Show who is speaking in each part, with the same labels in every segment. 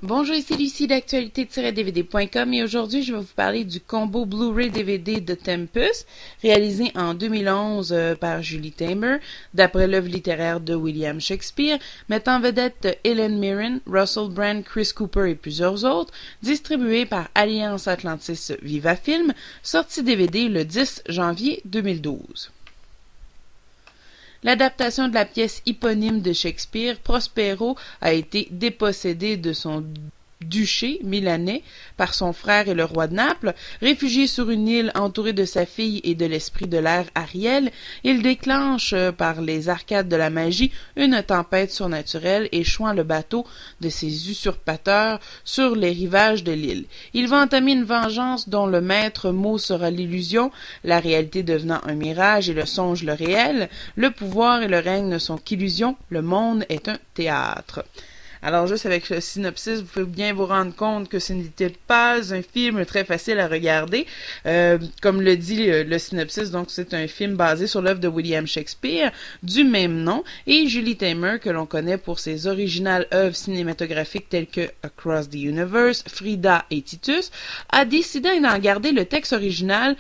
Speaker 1: Bonjour, ici Lucie d'actualité-dvd.com et aujourd'hui je vais vous parler du combo Blu-ray DVD de Tempus, réalisé en 2011 par Julie Taymor, d'après l'œuvre littéraire de William Shakespeare, mettant en vedette Helen Mirren, Russell Brand, Chris Cooper et plusieurs autres, distribué par Alliance Atlantis Viva-Film, sorti DVD le 10 janvier 2012. L'adaptation de la pièce éponyme de Shakespeare, Prospero a été dépossédé de son duché milanais par son frère et le roi de Naples. Réfugié sur une île entouré de sa fille et de l'esprit de l'air Ariel, il déclenche par les arcades de la magie une tempête surnaturelle, échouant le bateau de ses usurpateurs sur les rivages de l'île. Il va entamer une vengeance dont le maître mot sera l'illusion, la réalité devenant un mirage et le songe le réel. Le pouvoir et le règne ne sont qu'illusions, le monde est un théâtre. Alors, juste avec le synopsis, vous pouvez bien vous rendre compte que ce n'était pas un film très facile à regarder. Comme le dit le synopsis, donc c'est un film basé sur l'œuvre de William Shakespeare du même nom, et Julie Taymor, que l'on connaît pour ses originales œuvres cinématographiques telles que Across the Universe, Frida et Titus, a décidé d'en garder le texte original,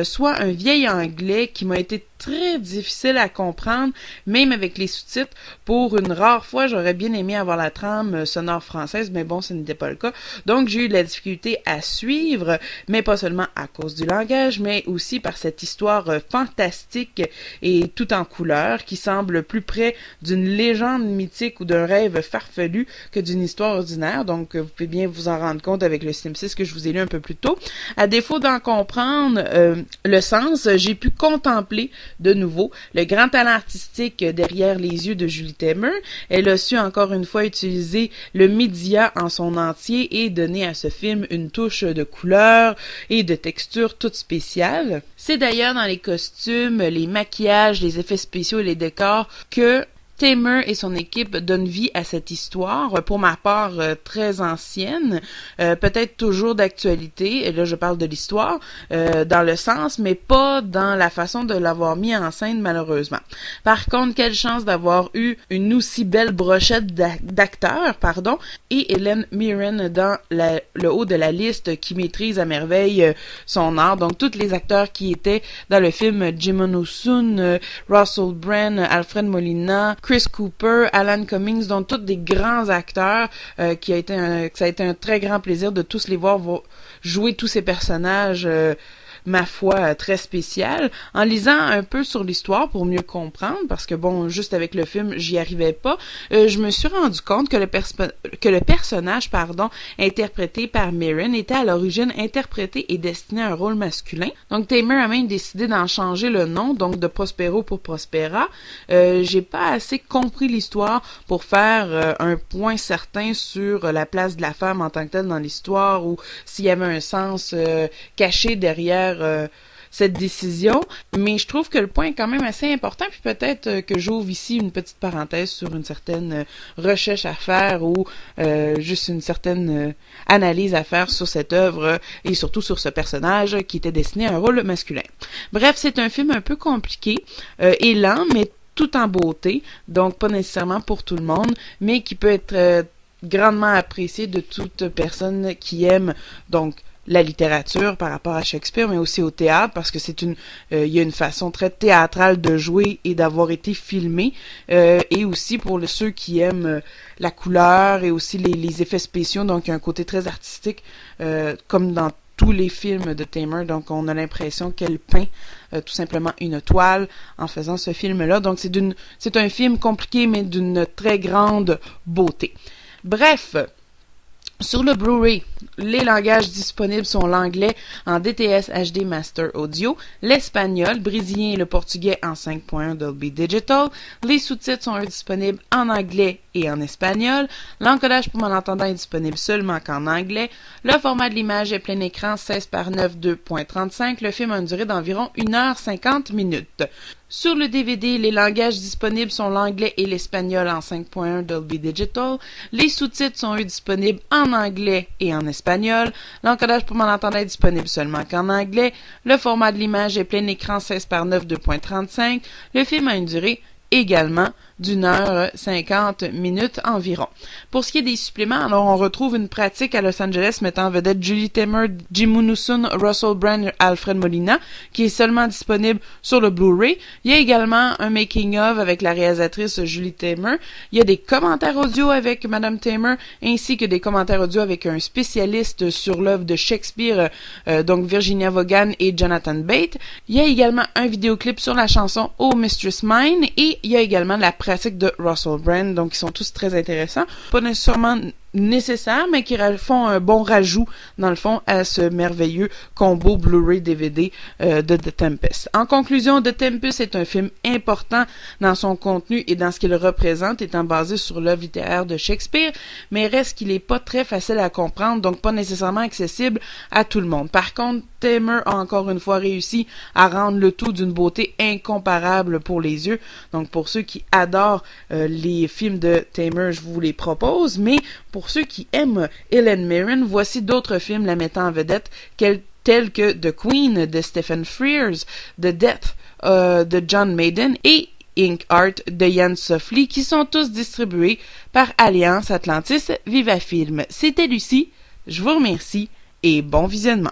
Speaker 1: soit un vieil anglais qui m'a été très difficile à comprendre, même avec les sous-titres. Pour une rare fois, j'aurais bien aimé avoir la trame sonore française, mais bon, ce n'était pas le cas. Donc, j'ai eu de la difficulté à suivre, mais pas seulement à cause du langage, mais aussi par cette histoire fantastique et tout en couleurs, qui semble plus près d'une légende mythique ou d'un rêve farfelu que d'une histoire ordinaire. Donc, vous pouvez bien vous en rendre compte avec le synopsis que je vous ai lu un peu plus tôt. À défaut d'en comprendre le sens, j'ai pu contempler de nouveau le grand talent artistique derrière les yeux de Julie Taymor. Elle a su encore une fois utiliser le média en son entier et donner à ce film une touche de couleur et de texture toute spéciale. C'est d'ailleurs dans les costumes, les maquillages, les effets spéciaux et les décors que Taymor et son équipe donnent vie à cette histoire, pour ma part très ancienne, peut-être toujours d'actualité, et là je parle de l'histoire, dans le sens, mais pas dans la façon de l'avoir mis en scène malheureusement. Par contre, quelle chance d'avoir eu une aussi belle brochette d'acteurs, et Helen Mirren dans le haut de la liste qui maîtrise à merveille son art. Donc tous les acteurs qui étaient dans le film, Jimon Housoun, Russell Brand, Alfred Molina, Chris Cooper, Alan Cummings, donc tous des grands acteurs, que ça a été un très grand plaisir de tous les voir jouer tous ces personnages, ma foi, très spécial. En lisant un peu sur l'histoire pour mieux comprendre, parce que bon, juste avec le film, j'y arrivais pas, je me suis rendu compte que le personnage, interprété par Mirren était à l'origine interprété et destiné à un rôle masculin. Donc Taymor a même décidé d'en changer le nom, donc de Prospero pour Prospera. J'ai pas assez compris l'histoire pour faire un point certain sur la place de la femme en tant que telle dans l'histoire, ou s'il y avait un sens caché derrière cette décision, mais je trouve que le point est quand même assez important, puis peut-être que j'ouvre ici une petite parenthèse sur une certaine recherche à faire ou juste une certaine analyse à faire sur cette œuvre et surtout sur ce personnage qui était destiné à un rôle masculin. Bref, c'est un film un peu compliqué et lent, mais tout en beauté, donc pas nécessairement pour tout le monde, mais qui peut être grandement apprécié de toute personne qui aime donc la littérature par rapport à Shakespeare, mais aussi au théâtre, parce que il y a une façon très théâtrale de jouer et d'avoir été filmé, et aussi pour ceux qui aiment la couleur et aussi les effets spéciaux, donc il y a un côté très artistique, comme dans tous les films de Taymor, donc on a l'impression qu'elle peint tout simplement une toile en faisant ce film-là, donc c'est un film compliqué, mais d'une très grande beauté. Bref, sur le Blu-ray, les langages disponibles sont l'anglais en DTS HD Master Audio, l'espagnol, brésilien et le portugais en 5.1 Dolby Digital. Les sous-titres sont disponibles en anglais et en espagnol. L'encodage pour malentendants est disponible seulement qu'en anglais. Le format de l'image est plein écran 16 par 9 2.35. Le film a une durée d'environ 1h50 minutes. Sur le DVD, les langages disponibles sont l'anglais et l'espagnol en 5.1 Dolby Digital. Les sous-titres sont disponibles en anglais et en espagnol. L'encodage pour malentendants est disponible seulement qu'en anglais. Le format de l'image est plein écran 16 par 9 2.35. Le film a une durée également d'1h50 environ. Pour ce qui est des suppléments, alors on retrouve une pratique à Los Angeles mettant en vedette Julie Taymor, Jim Munson, Russell Brand, Alfred Molina, qui est seulement disponible sur le Blu-ray. Il y a également un making-of avec la réalisatrice Julie Taymor. Il y a des commentaires audio avec Madame Taymor, ainsi que des commentaires audio avec un spécialiste sur l'œuvre de Shakespeare, donc Virginia Vaughan et Jonathan Bate. Il y a également un vidéoclip sur la chanson Oh Mistress Mine, et il y a également la pratique de Russell Brand, donc ils sont tous très intéressants. Pas nécessairement nécessaires, mais qui font un bon rajout, dans le fond, à ce merveilleux combo Blu-ray DVD de The Tempest. En conclusion, The Tempest est un film important dans son contenu et dans ce qu'il représente, étant basé sur l'œuvre littéraire de Shakespeare, mais reste qu'il n'est pas très facile à comprendre, donc pas nécessairement accessible à tout le monde. Par contre, Taymor a encore une fois réussi à rendre le tout d'une beauté incomparable pour les yeux. Donc pour ceux qui adorent les films de Taymor, je vous les propose, mais pour ceux qui aiment Helen Mirren, voici d'autres films la mettant en vedette, tels que The Queen de Stephen Frears, The Death de John Maiden et Ink Art de Ian Softley, qui sont tous distribués par Alliance Atlantis Viva Film. C'était Lucie, je vous remercie et bon visionnement.